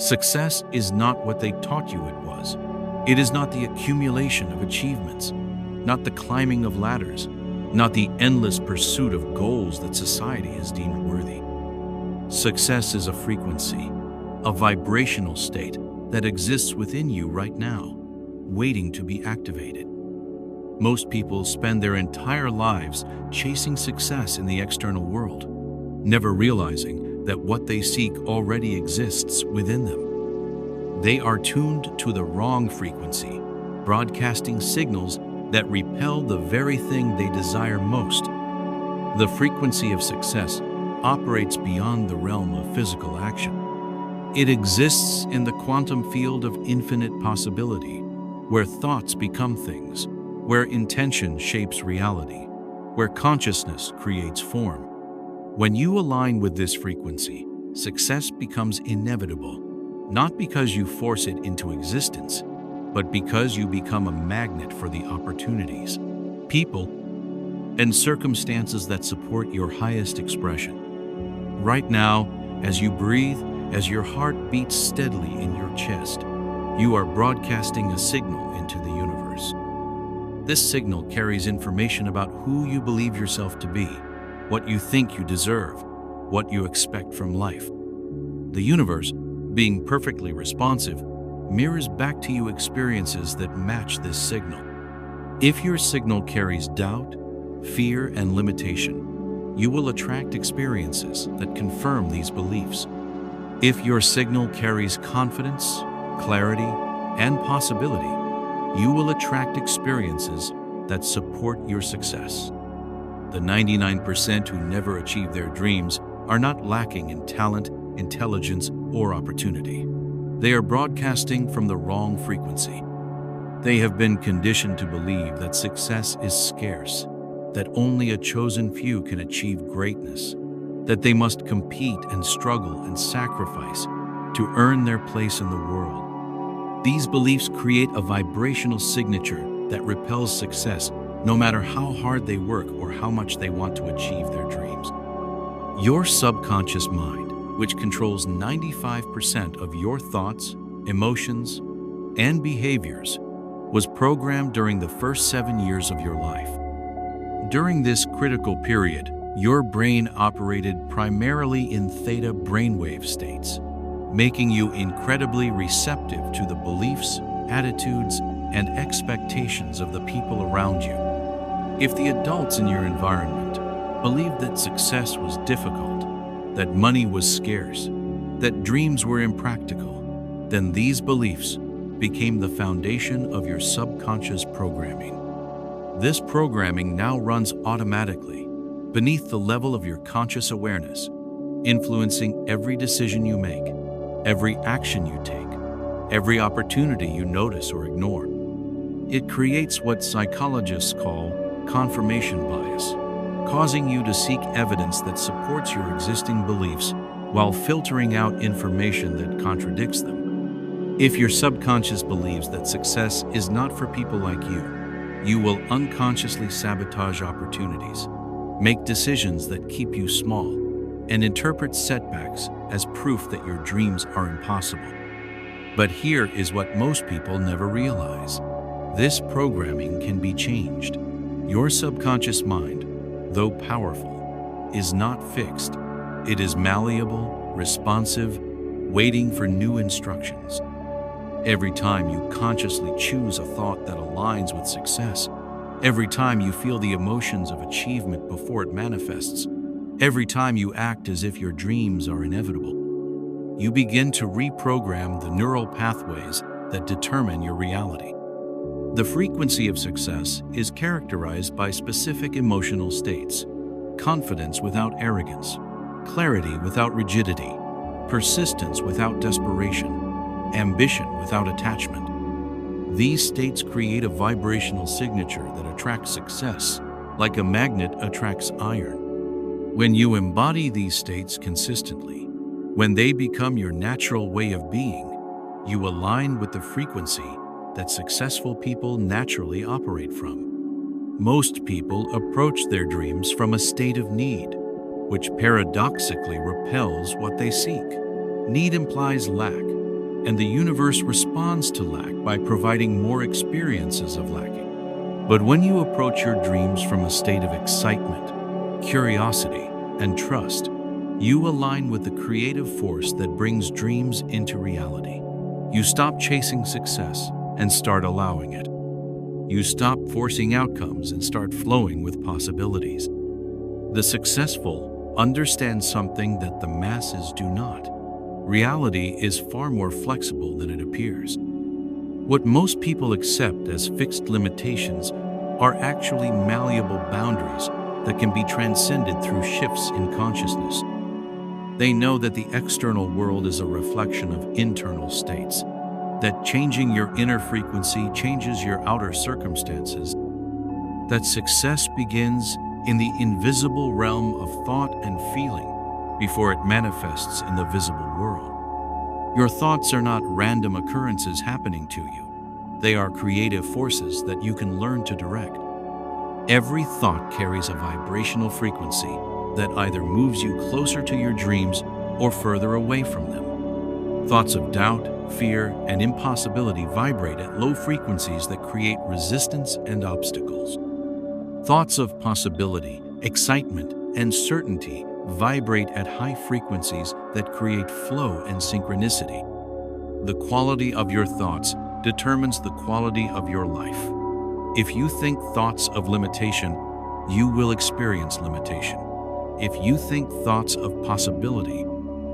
Success is not what they taught you it was. It is not the accumulation of achievements, not the climbing of ladders, not the endless pursuit of goals that society has deemed worthy. Success is a frequency, a vibrational state that exists within you right now, waiting to be activated. Most people spend their entire lives chasing success in the external world, never realizing that what they seek already exists within them. They are tuned to the wrong frequency, broadcasting signals that repel the very thing they desire most. The frequency of success operates beyond the realm of physical action. It exists in the quantum field of infinite possibility, where thoughts become things, where intention shapes reality, where consciousness creates form. When you align with this frequency, success becomes inevitable, not because you force it into existence, but because you become a magnet for the opportunities, people, and circumstances that support your highest expression. Right now, as you breathe, as your heart beats steadily in your chest, you are broadcasting a signal into the universe. This signal carries information about who you believe yourself to be, what you think you deserve, what you expect from life. The universe, being perfectly responsive, mirrors back to you experiences that match this signal. If your signal carries doubt, fear, and limitation, you will attract experiences that confirm these beliefs. If your signal carries confidence, clarity, and possibility, you will attract experiences that support your success. The 99% who never achieve their dreams are not lacking in talent, intelligence, or opportunity. They are broadcasting from the wrong frequency. They have been conditioned to believe that success is scarce, that only a chosen few can achieve greatness, that they must compete and struggle and sacrifice to earn their place in the world. These beliefs create a vibrational signature that repels success, no matter how hard they work or how much they want to achieve their dreams. Your subconscious mind, which controls 95% of your thoughts, emotions, and behaviors, was programmed during the first 7 years of your life. During this critical period, your brain operated primarily in theta brainwave states, making you incredibly receptive to the beliefs, attitudes, and expectations of the people around you. If the adults in your environment believed that success was difficult, that money was scarce, that dreams were impractical, then these beliefs became the foundation of your subconscious programming. This programming now runs automatically beneath the level of your conscious awareness, influencing every decision you make, every action you take, every opportunity you notice or ignore. It creates what psychologists call confirmation bias, causing you to seek evidence that supports your existing beliefs while filtering out information that contradicts them. If your subconscious believes that success is not for people like you will unconsciously sabotage opportunities, make decisions that keep you small, and interpret setbacks as proof that your dreams are impossible. But here is what most people never realize. This programming can be changed. Your subconscious mind, though powerful, is not fixed. It is malleable, responsive, waiting for new instructions. Every time you consciously choose a thought that aligns with success, every time you feel the emotions of achievement before it manifests, every time you act as if your dreams are inevitable, you begin to reprogram the neural pathways that determine your reality. The frequency of success is characterized by specific emotional states: confidence without arrogance, clarity without rigidity, persistence without desperation, ambition without attachment. These states create a vibrational signature that attracts success, like a magnet attracts iron. When you embody these states consistently, when they become your natural way of being, you align with the frequency that successful people naturally operate from. Most people approach their dreams from a state of need, which paradoxically repels what they seek. Need implies lack, and the universe responds to lack by providing more experiences of lacking. But when you approach your dreams from a state of excitement, curiosity, and trust, you align with the creative force that brings dreams into reality. You stop chasing success and start allowing it. You stop forcing outcomes and start flowing with possibilities. The successful understand something that the masses do not. Reality is far more flexible than it appears. What most people accept as fixed limitations are actually malleable boundaries that can be transcended through shifts in consciousness. They know that the external world is a reflection of internal states, that changing your inner frequency changes your outer circumstances, that success begins in the invisible realm of thought and feeling before it manifests in the visible world. Your thoughts are not random occurrences happening to you. They are creative forces that you can learn to direct. Every thought carries a vibrational frequency that either moves you closer to your dreams or further away from them. Thoughts of doubt, fear, and impossibility vibrate at low frequencies that create resistance and obstacles. Thoughts of possibility, excitement, and certainty vibrate at high frequencies that create flow and synchronicity. The quality of your thoughts determines the quality of your life. If you think thoughts of limitation, you will experience limitation. If you think thoughts of possibility,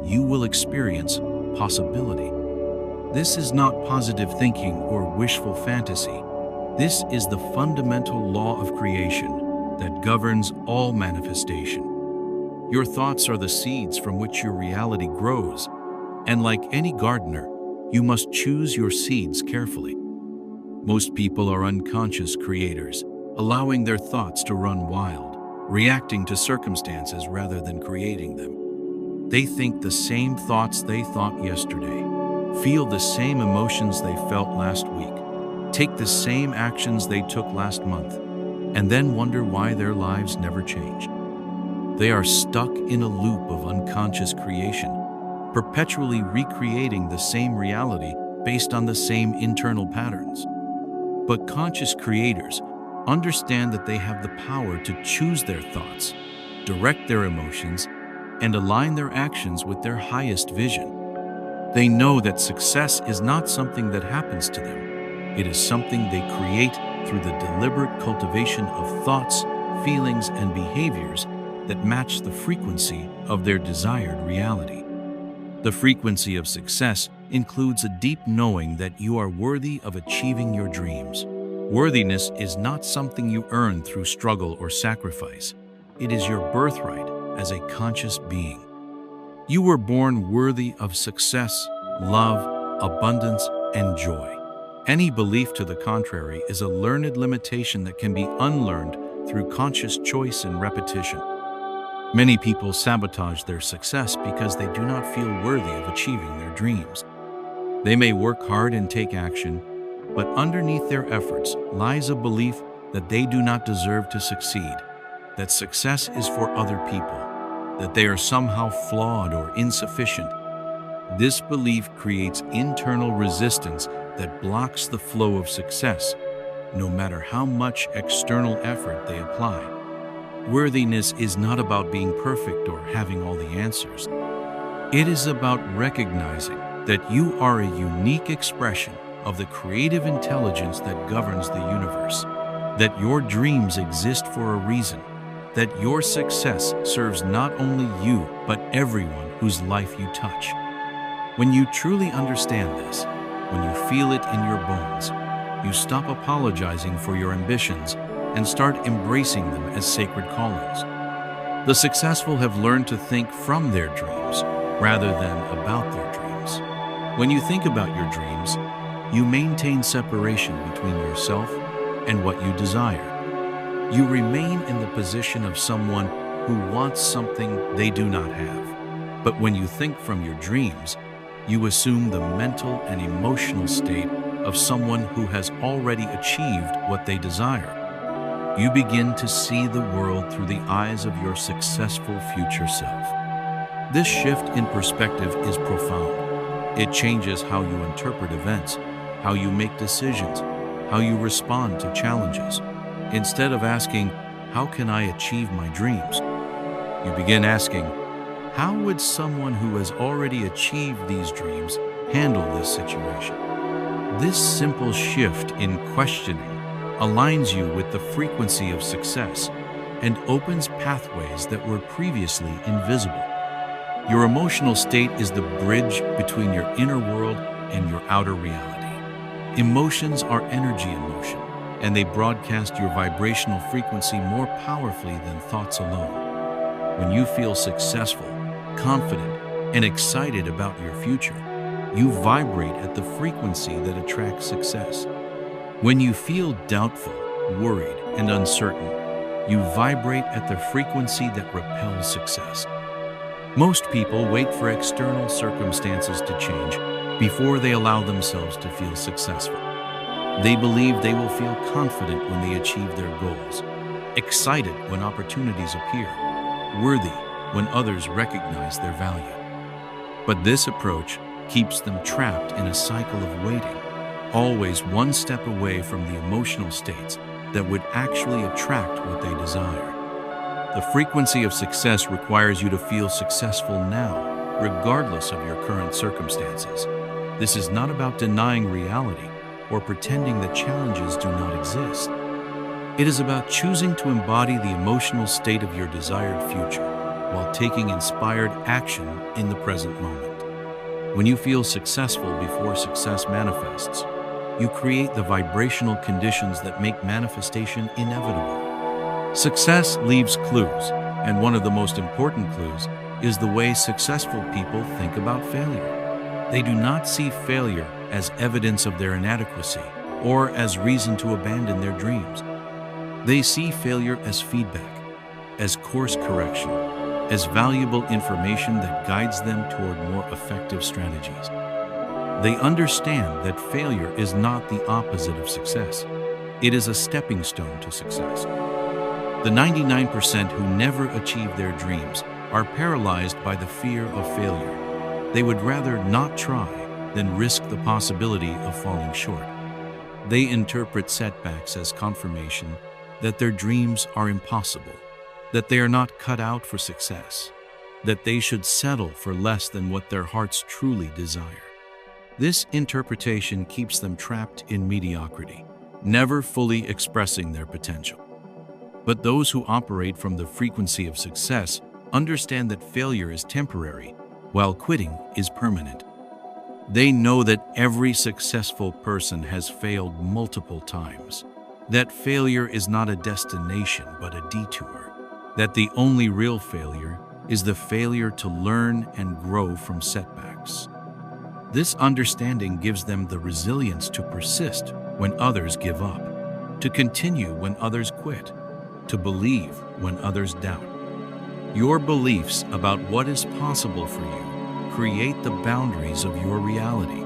you will experience possibility. This is not positive thinking or wishful fantasy. This is the fundamental law of creation that governs all manifestation. Your thoughts are the seeds from which your reality grows, and like any gardener, you must choose your seeds carefully. Most people are unconscious creators, allowing their thoughts to run wild, reacting to circumstances rather than creating them. They think the same thoughts they thought yesterday, feel the same emotions they felt last week, take the same actions they took last month, and then wonder why their lives never changed. They are stuck in a loop of unconscious creation, perpetually recreating the same reality based on the same internal patterns. But conscious creators understand that they have the power to choose their thoughts, direct their emotions, and align their actions with their highest vision. They know that success is not something that happens to them. It is something they create through the deliberate cultivation of thoughts, feelings, and behaviors that match the frequency of their desired reality. The frequency of success includes a deep knowing that you are worthy of achieving your dreams. Worthiness is not something you earn through struggle or sacrifice. It is your birthright as a conscious being. You were born worthy of success, love, abundance, and joy. Any belief to the contrary is a learned limitation that can be unlearned through conscious choice and repetition. Many people sabotage their success because they do not feel worthy of achieving their dreams. They may work hard and take action, but underneath their efforts lies a belief that they do not deserve to succeed, that success is for other people, that they are somehow flawed or insufficient. This belief creates internal resistance that blocks the flow of success, no matter how much external effort they apply. Worthiness is not about being perfect or having all the answers. It is about recognizing that you are a unique expression of the creative intelligence that governs the universe, that your dreams exist for a reason, that your success serves not only you, but everyone whose life you touch. When you truly understand this, when you feel it in your bones, you stop apologizing for your ambitions and start embracing them as sacred callings. The successful have learned to think from their dreams rather than about their dreams. When you think about your dreams, you maintain separation between yourself and what you desire. You remain in the position of someone who wants something they do not have. But when you think from your dreams, you assume the mental and emotional state of someone who has already achieved what they desire. You begin to see the world through the eyes of your successful future self. This shift in perspective is profound. It changes how you interpret events, how you make decisions, how you respond to challenges. Instead of asking, "How can I achieve my dreams?" you begin asking, "How would someone who has already achieved these dreams handle this situation?" This simple shift in questioning aligns you with the frequency of success and opens pathways that were previously invisible. Your emotional state is the bridge between your inner world and your outer reality. Emotions are energy in motion, and they broadcast your vibrational frequency more powerfully than thoughts alone. When you feel successful, confident, and excited about your future, you vibrate at the frequency that attracts success. When you feel doubtful, worried, and uncertain, you vibrate at the frequency that repels success. Most people wait for external circumstances to change before they allow themselves to feel successful. They believe they will feel confident when they achieve their goals, excited when opportunities appear, worthy when others recognize their value. But this approach keeps them trapped in a cycle of waiting, always one step away from the emotional states that would actually attract what they desire. The frequency of success requires you to feel successful now, regardless of your current circumstances. This is not about denying reality or pretending that challenges do not exist. It is about choosing to embody the emotional state of your desired future while taking inspired action in the present moment. When you feel successful before success manifests, you create the vibrational conditions that make manifestation inevitable. Success leaves clues, and one of the most important clues is the way successful people think about failure. They do not see failure as evidence of their inadequacy or as reason to abandon their dreams. They see failure as feedback, as course correction, as valuable information that guides them toward more effective strategies. They understand that failure is not the opposite of success. It is a stepping stone to success. The 99% who never achieve their dreams are paralyzed by the fear of failure. They would rather not try than risk the possibility of falling short. They interpret setbacks as confirmation that their dreams are impossible, that they are not cut out for success, that they should settle for less than what their hearts truly desire. This interpretation keeps them trapped in mediocrity, never fully expressing their potential. But those who operate from the frequency of success understand that failure is temporary, while quitting is permanent. They know that every successful person has failed multiple times, that failure is not a destination but a detour, that the only real failure is the failure to learn and grow from setbacks. This understanding gives them the resilience to persist when others give up, to continue when others quit, to believe when others doubt. Your beliefs about what is possible for you create the boundaries of your reality.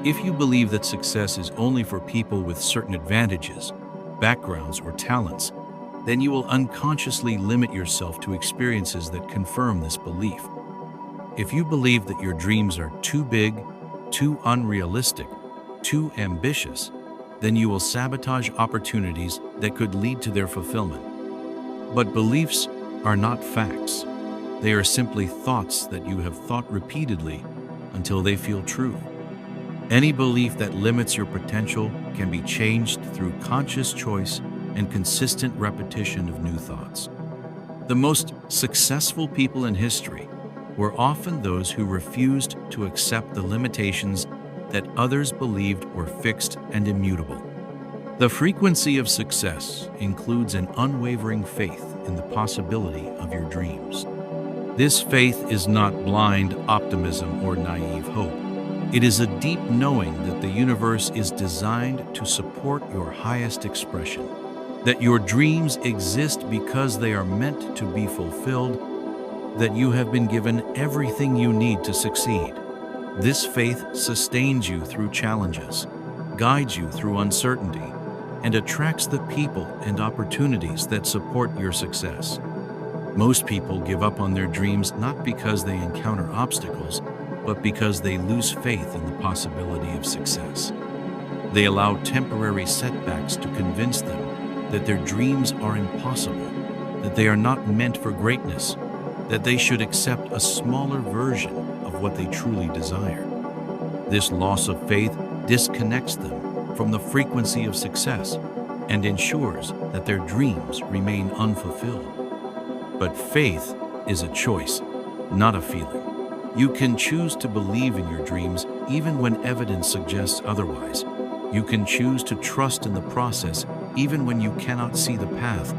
If you believe that success is only for people with certain advantages, backgrounds, or talents, then you will unconsciously limit yourself to experiences that confirm this belief. If you believe that your dreams are too big, too unrealistic, too ambitious, then you will sabotage opportunities that could lead to their fulfillment. But beliefs are not facts. They are simply thoughts that you have thought repeatedly until they feel true. Any belief that limits your potential can be changed through conscious choice and consistent repetition of new thoughts. The most successful people in history were often those who refused to accept the limitations that others believed were fixed and immutable. The frequency of success includes an unwavering faith in the possibility of your dreams. This faith is not blind optimism or naive hope. It is a deep knowing that the universe is designed to support your highest expression, that your dreams exist because they are meant to be fulfilled, that you have been given everything you need to succeed. This faith sustains you through challenges, guides you through uncertainty, and attracts the people and opportunities that support your success. Most people give up on their dreams not because they encounter obstacles, but because they lose faith in the possibility of success. They allow temporary setbacks to convince them that their dreams are impossible, that they are not meant for greatness, that they should accept a smaller version of what they truly desire. This loss of faith disconnects them from the frequency of success and ensures that their dreams remain unfulfilled. But faith is a choice, not a feeling. You can choose to believe in your dreams even when evidence suggests otherwise. You can choose to trust in the process even when you cannot see the path.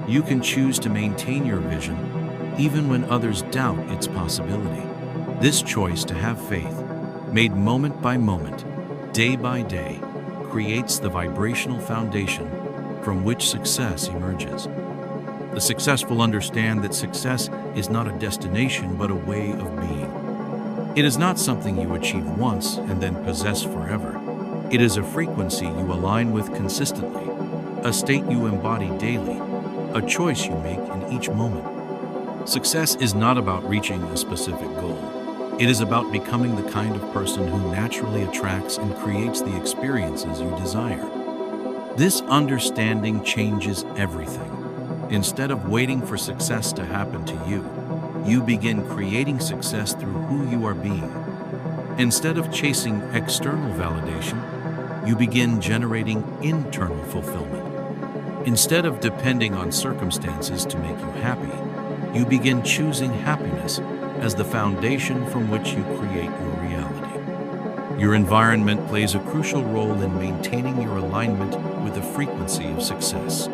You can choose to maintain your vision even when others doubt its possibility. This choice to have faith, made moment by moment, day by day, creates the vibrational foundation from which success emerges. The successful understand that success is not a destination but a way of being. It is not something you achieve once and then possess forever. It is a frequency you align with consistently, a state you embody daily, a choice you make in each moment. Success is not about reaching a specific goal. It is about becoming the kind of person who naturally attracts and creates the experiences you desire. This understanding changes everything. Instead of waiting for success to happen to you, you begin creating success through who you are being. Instead of chasing external validation, you begin generating internal fulfillment. Instead of depending on circumstances to make you happy, you begin choosing happiness as the foundation from which you create your reality. Your environment plays a crucial role in maintaining your alignment with the frequency of success.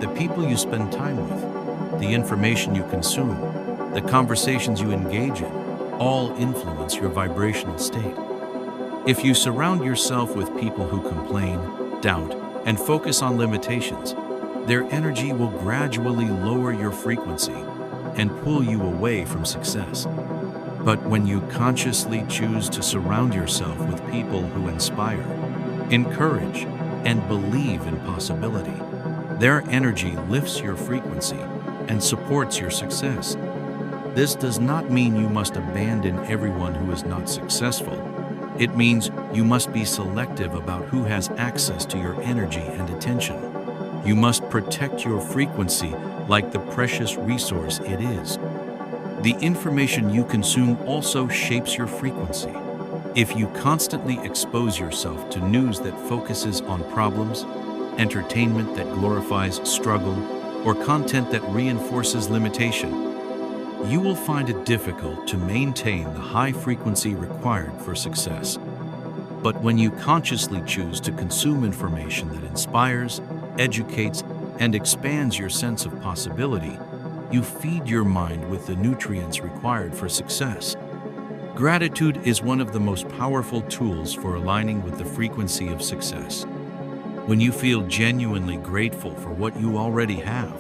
The people you spend time with, the information you consume, the conversations you engage in, all influence your vibrational state. If you surround yourself with people who complain, doubt, and focus on limitations, their energy will gradually lower your frequency and pull you away from success. But when you consciously choose to surround yourself with people who inspire, encourage, and believe in possibility, their energy lifts your frequency and supports your success. This does not mean you must abandon everyone who is not successful. It means you must be selective about who has access to your energy and attention. You must protect your frequency like the precious resource it is. The information you consume also shapes your frequency. If you constantly expose yourself to news that focuses on problems, entertainment that glorifies struggle, or content that reinforces limitation, you will find it difficult to maintain the high frequency required for success. But when you consciously choose to consume information that inspires, educates, and expands your sense of possibility, you feed your mind with the nutrients required for success. Gratitude is one of the most powerful tools for aligning with the frequency of success. When you feel genuinely grateful for what you already have,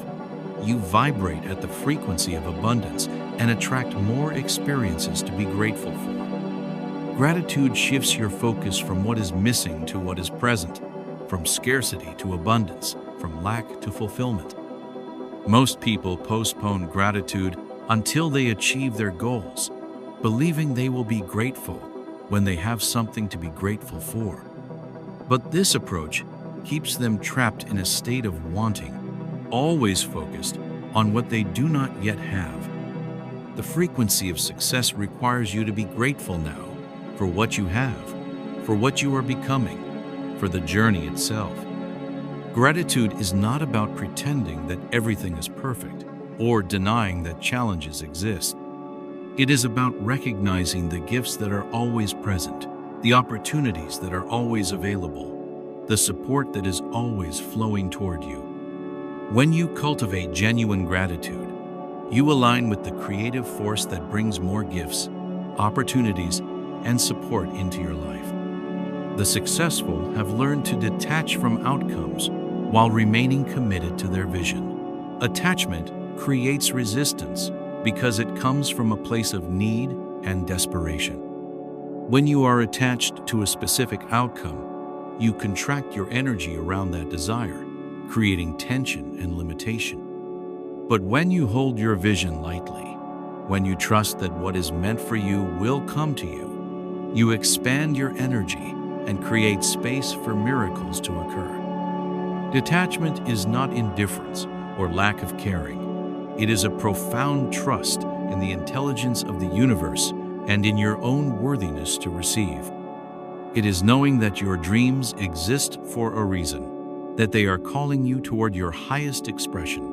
you vibrate at the frequency of abundance and attract more experiences to be grateful for. Gratitude shifts your focus from what is missing to what is present, from scarcity to abundance, from lack to fulfillment. Most people postpone gratitude until they achieve their goals, believing they will be grateful when they have something to be grateful for. But this approach keeps them trapped in a state of wanting, always focused on what they do not yet have. The frequency of success requires you to be grateful now for what you have, for what you are becoming, for the journey itself. Gratitude is not about pretending that everything is perfect or denying that challenges exist. It is about recognizing the gifts that are always present, the opportunities that are always available, the support that is always flowing toward you. When you cultivate genuine gratitude, you align with the creative force that brings more gifts, opportunities, and support into your life. The successful have learned to detach from outcomes while remaining committed to their vision. Attachment creates resistance because it comes from a place of need and desperation. When you are attached to a specific outcome, you contract your energy around that desire, creating tension and limitation. But when you hold your vision lightly, When you trust that what is meant for you will come to you, you expand your energy and create space for miracles to occur. Detachment is not indifference or lack of caring. It is a profound trust in the intelligence of the universe and in your own worthiness to receive. It is knowing that your dreams exist for a reason, that they are calling you toward your highest expression,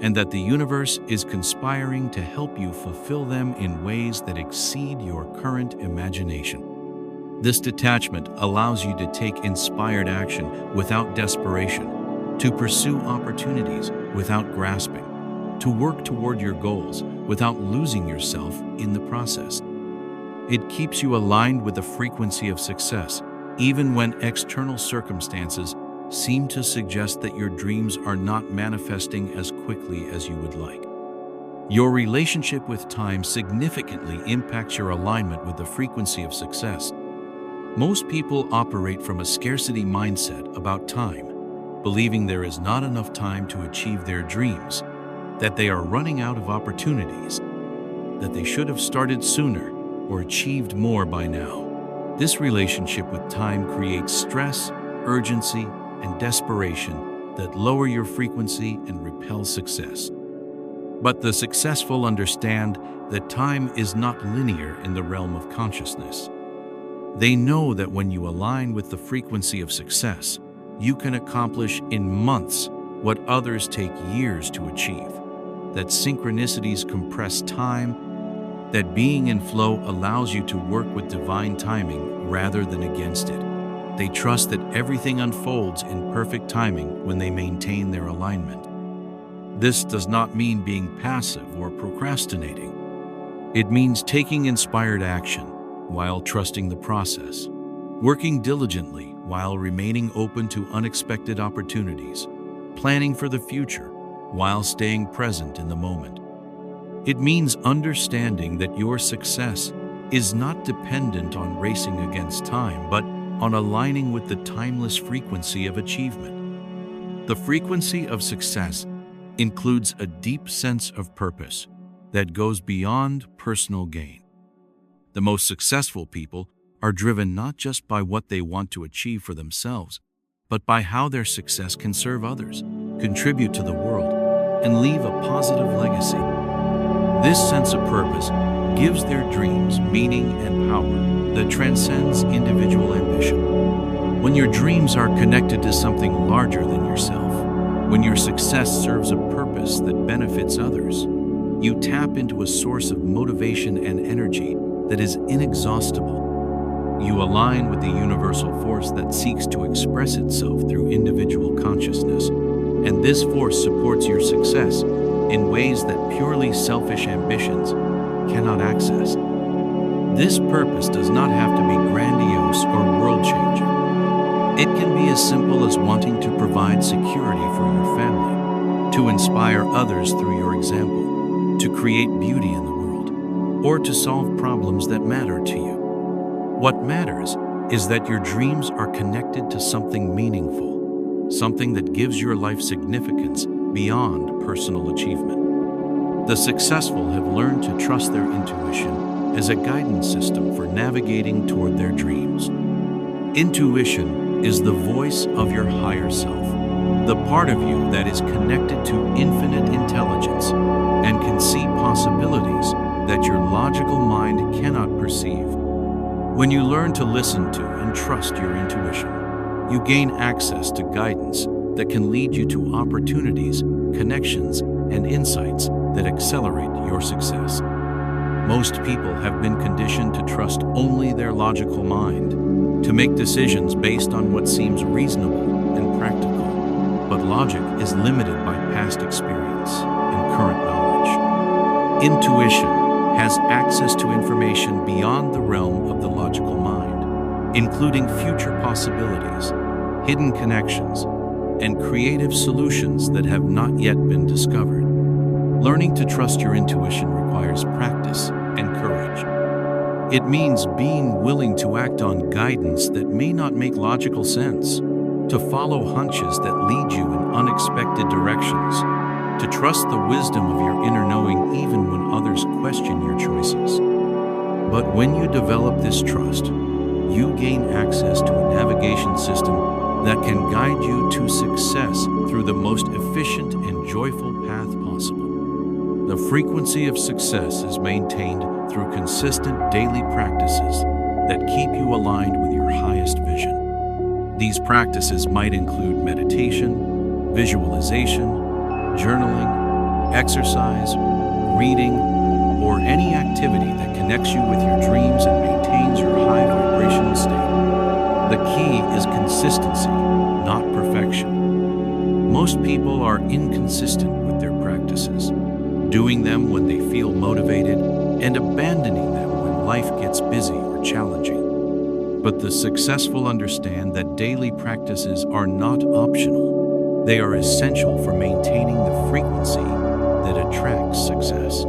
and that the universe is conspiring to help you fulfill them in ways that exceed your current imagination. This detachment allows you to take inspired action without desperation, to pursue opportunities without grasping, to work toward your goals without losing yourself in the process. It keeps you aligned with the frequency of success, even when external circumstances seem to suggest that your dreams are not manifesting as quickly as you would like. Your relationship with time significantly impacts your alignment with the frequency of success. Most people operate from a scarcity mindset about time, believing there is not enough time to achieve their dreams, that they are running out of opportunities, that they should have started sooner or achieved more by now. This relationship with time creates stress, urgency, and desperation that lower your frequency and repel success. But the successful understand that time is not linear in the realm of consciousness. They know that when you align with the frequency of success, you can accomplish in months what others take years to achieve, that synchronicities compress time, that being in flow allows you to work with divine timing rather than against it. They trust that everything unfolds in perfect timing when they maintain their alignment. This does not mean being passive or procrastinating. It means taking inspired action while trusting the process, working diligently while remaining open to unexpected opportunities, planning for the future while staying present in the moment. It means understanding that your success is not dependent on racing against time, but on aligning with the timeless frequency of achievement. The frequency of success includes a deep sense of purpose that goes beyond personal gain. The most successful people are driven not just by what they want to achieve for themselves, but by how their success can serve others, contribute to the world, and leave a positive legacy. This sense of purpose gives their dreams meaning and power that transcends individual ambition. When your dreams are connected to something larger than yourself, when your success serves a purpose that benefits others, you tap into a source of motivation and energy that is inexhaustible. You align with the universal force that seeks to express itself through individual consciousness, and this force supports your success in ways that purely selfish ambitions cannot access. This purpose does not have to be grandiose or world-changing. It can be as simple as wanting to provide security for your family, to inspire others through your example, to create beauty in the world, or to solve problems that matter to you. What matters is that your dreams are connected to something meaningful, something that gives your life significance beyond personal achievement. The successful have learned to trust their intuition as a guidance system for navigating toward their dreams. Intuition is the voice of your higher self, the part of you that is connected to infinite intelligence and can see possibilities that your logical mind cannot perceive. When you learn to listen to and trust your intuition, you gain access to guidance that can lead you to opportunities, connections, and insights that accelerate your success. Most people have been conditioned to trust only their logical mind, to make decisions based on what seems reasonable and practical. But logic is limited by past experience and current knowledge. Intuition has access to information beyond the realm of the logical mind, including future possibilities, hidden connections, and creative solutions that have not yet been discovered. Learning to trust your intuition requires practice and courage. It means being willing to act on guidance that may not make logical sense, to follow hunches that lead you in unexpected directions, to trust the wisdom of your inner knowing even when others question your choices. But when you develop this trust, you gain access to a navigation system that can guide you to success through the most efficient and joyful path possible. The frequency of success is maintained through consistent daily practices that keep you aligned with your highest vision. These practices might include meditation, visualization, journaling, exercise, reading, or any activity that connects you with your dreams and maintains your high vibrational state. The key is consistency, not perfection. Most people are inconsistent with their practices, doing them when they feel motivated and abandoning them when life gets busy or challenging. But the successful understand that daily practices are not optional. They are essential for maintaining the frequency that attracts success.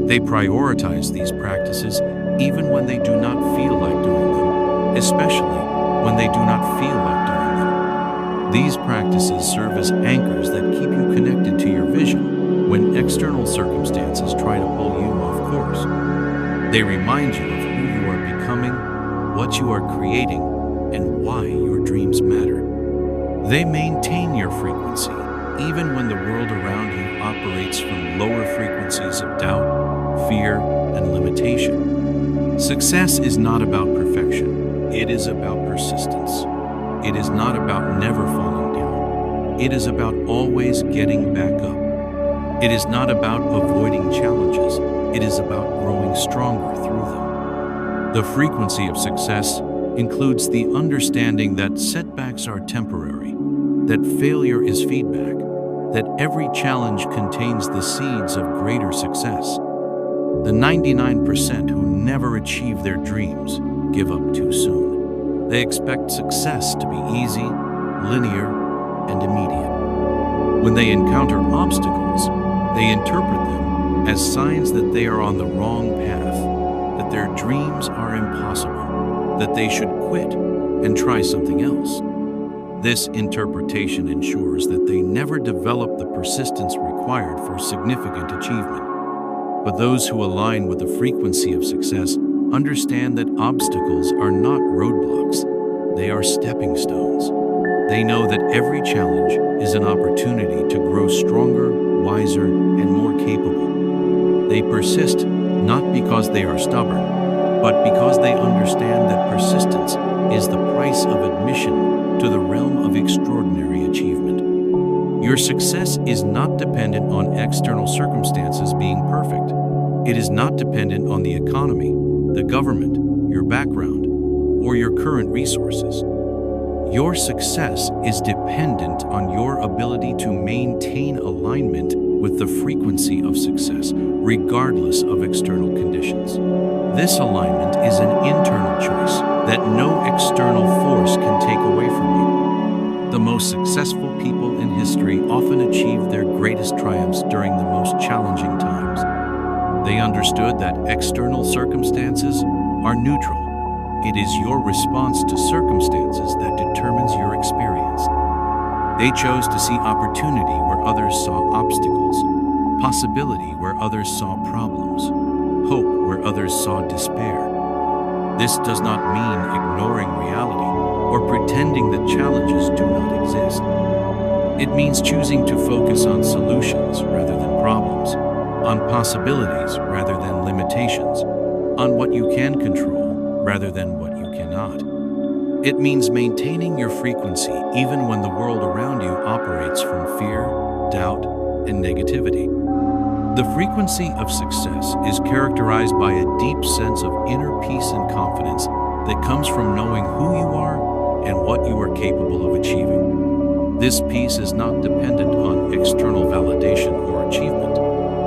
They prioritize these practices even when they do not feel like doing them, especially when they do not feel like doing them. These practices serve as anchors that keep you connected to your vision when external circumstances try to pull you off course. They remind you of who you are becoming, what you are creating, and why your dreams matter. They maintain your frequency even when the world around you operates from lower frequencies of doubt, fear, and limitation. Success is not about perfection. It is about persistence. It is not about never falling down. It is about always getting back up. It is not about avoiding challenges. It is about growing stronger through them. The frequency of success includes the understanding that setbacks are temporary, that failure is feedback, that every challenge contains the seeds of greater success. The 99% who never achieve their dreams give up too soon. They expect success to be easy, linear, and immediate. When they encounter obstacles, they interpret them as signs that they are on the wrong path, that their dreams are impossible, that they should quit and try something else. This interpretation ensures that they never develop the persistence required for significant achievement. But those who align with the frequency of success understand that obstacles are not roadblocks, they are stepping stones. They know that every challenge is an opportunity to grow stronger, wiser, and more capable. They persist not because they are stubborn, but because they understand that persistence is the price of admission to the realm of extraordinary achievement. Your success is not dependent on external circumstances being perfect. It is not dependent on the economy, the government, your background, or your current resources. Your success is dependent on your ability to maintain alignment with the frequency of success, regardless of external conditions. This alignment is an internal choice that no external force can take away from you. The most successful people in history often achieved their greatest triumphs during the most challenging times. They understood that external circumstances are neutral. It is your response to circumstances that determines your experience. They chose to see opportunity where others saw obstacles, possibility where others saw problems, hope where others saw despair. This does not mean ignoring reality or pretending that challenges do not exist. It means choosing to focus on solutions rather than problems, on possibilities rather than limitations, on what you can control rather than what you cannot. It means maintaining your frequency even when the world around you operates from fear, doubt, and negativity. The frequency of success is characterized by a deep sense of inner peace and confidence that comes from knowing who you are and what you are capable of achieving. This peace is not dependent on external validation or achievement.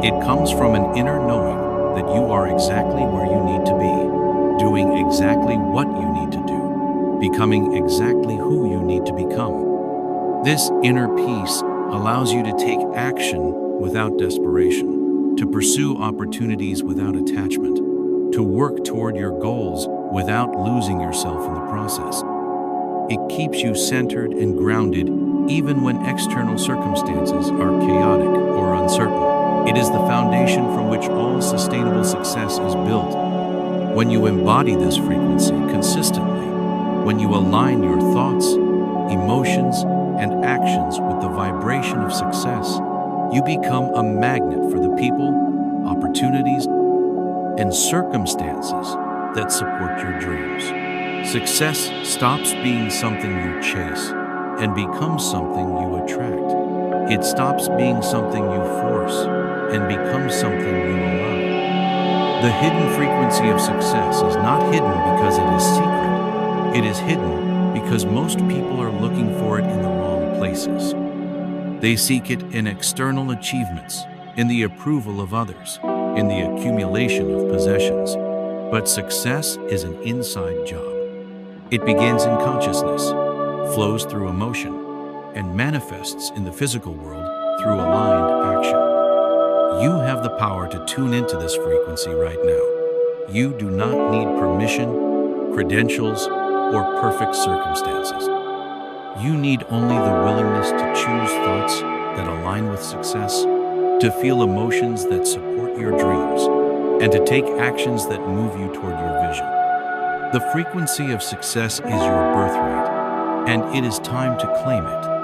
It comes from an inner knowing that you are exactly where you need to be, doing exactly what you need to do, becoming exactly who you need to become. This inner peace allows you to take action without desperation, to pursue opportunities without attachment, to work toward your goals without losing yourself in the process. It keeps you centered and grounded even when external circumstances are chaotic or uncertain. It is the foundation from which all sustainable success is built. When you embody this frequency consistently, when you align your thoughts, emotions, and actions with the vibration of success, you become a magnet for the people, opportunities, and circumstances that support your dreams. Success stops being something you chase and becomes something you attract. It stops being something you force and becomes something you allow. The hidden frequency of success is not hidden because it is secret. It is hidden because most people are looking for it in the wrong places. They seek it in external achievements, in the approval of others, in the accumulation of possessions. But success is an inside job. It begins in consciousness, flows through emotion, and manifests in the physical world through aligned action. You have the power to tune into this frequency right now. You do not need permission, credentials, or perfect circumstances. You need only the willingness to choose thoughts that align with success, to feel emotions that support your dreams, and to take actions that move you toward your vision. The frequency of success is your birthright, and it is time to claim it.